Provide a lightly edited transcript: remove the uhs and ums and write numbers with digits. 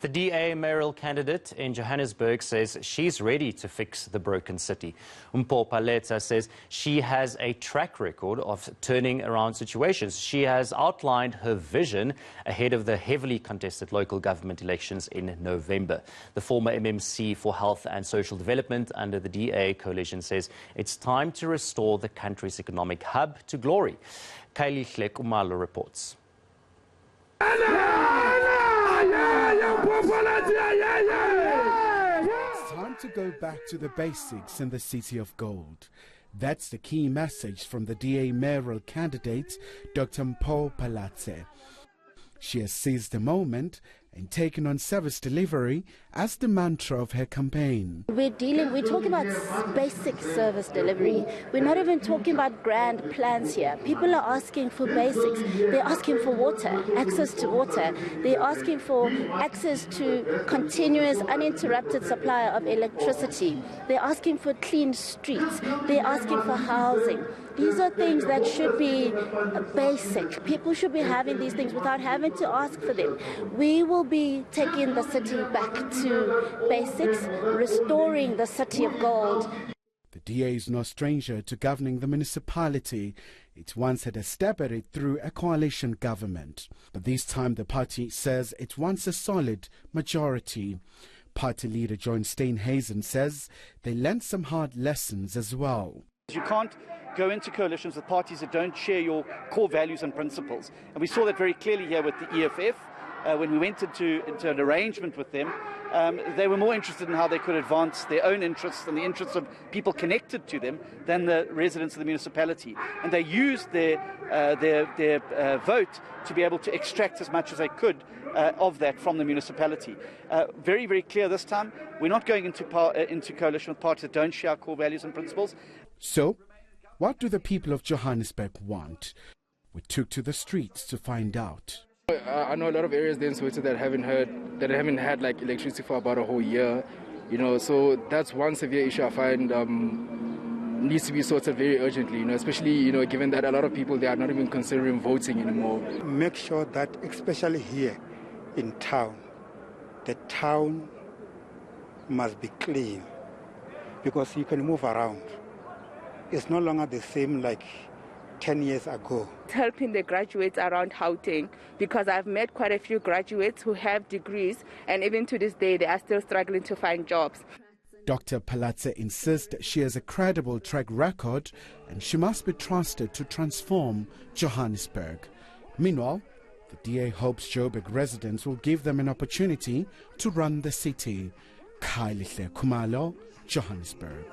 The DA mayoral candidate in Johannesburg says she's ready to fix the broken city. Mpho Phalatse says she has a track record of turning around situations. She has outlined her vision ahead of the heavily contested local government elections in November. The former MMC for Health and Social Development under the DA coalition says it's time to restore the country's economic hub to glory. Khayelihle Khumalo reports. It's time to go back to the basics in the City of Gold. That's the key message from the DA mayoral candidate, Dr. Mpho Phalatse. She has seized the moment and taken on service delivery as the mantra of her campaign. We're talking about basic service delivery. We're not even talking about grand plans here. People are asking for basics. They're asking for water, access to water. They're asking for access to continuous, uninterrupted supply of electricity. They're asking for clean streets. They're asking for housing. These are things that should be basic. People should be having these things without having to ask for them. We will be taking the city back to basics, restoring the City of Gold. The DA is no stranger to governing the municipality. It once had a stab at it through a coalition government. But this time the party says it wants a solid majority. Party leader John Steenhuisen says they learned some hard lessons as well. You can't go into coalitions with parties that don't share your core values and principles. And we saw that very clearly here with the EFF. When we went into an arrangement with them, they were more interested in how they could advance their own interests and the interests of people connected to them than the residents of the municipality. And they used their vote to be able to extract as much as they could of that from the municipality. Very, very clear this time, we're not going into coalition with parties that don't share our core values and principles. So, what do the people of Johannesburg want? We took to the streets to find out. I know a lot of areas there in Soweto that haven't had like electricity for about a whole year, so that's one severe issue I find needs to be sorted very urgently, especially, given that a lot of people, they are not even considering voting anymore. Make sure that, especially here in town, the town must be clean because you can move around. It's no longer the same like 10 years ago. Helping the graduates around Gauteng, because I've met quite a few graduates who have degrees and even to this day they are still struggling to find jobs. Dr. Phalatse insists she has a credible track record and she must be trusted to transform Johannesburg. Meanwhile, the DA hopes Joburg residents will give them an opportunity to run the city. Khayelihle Khumalo, Johannesburg.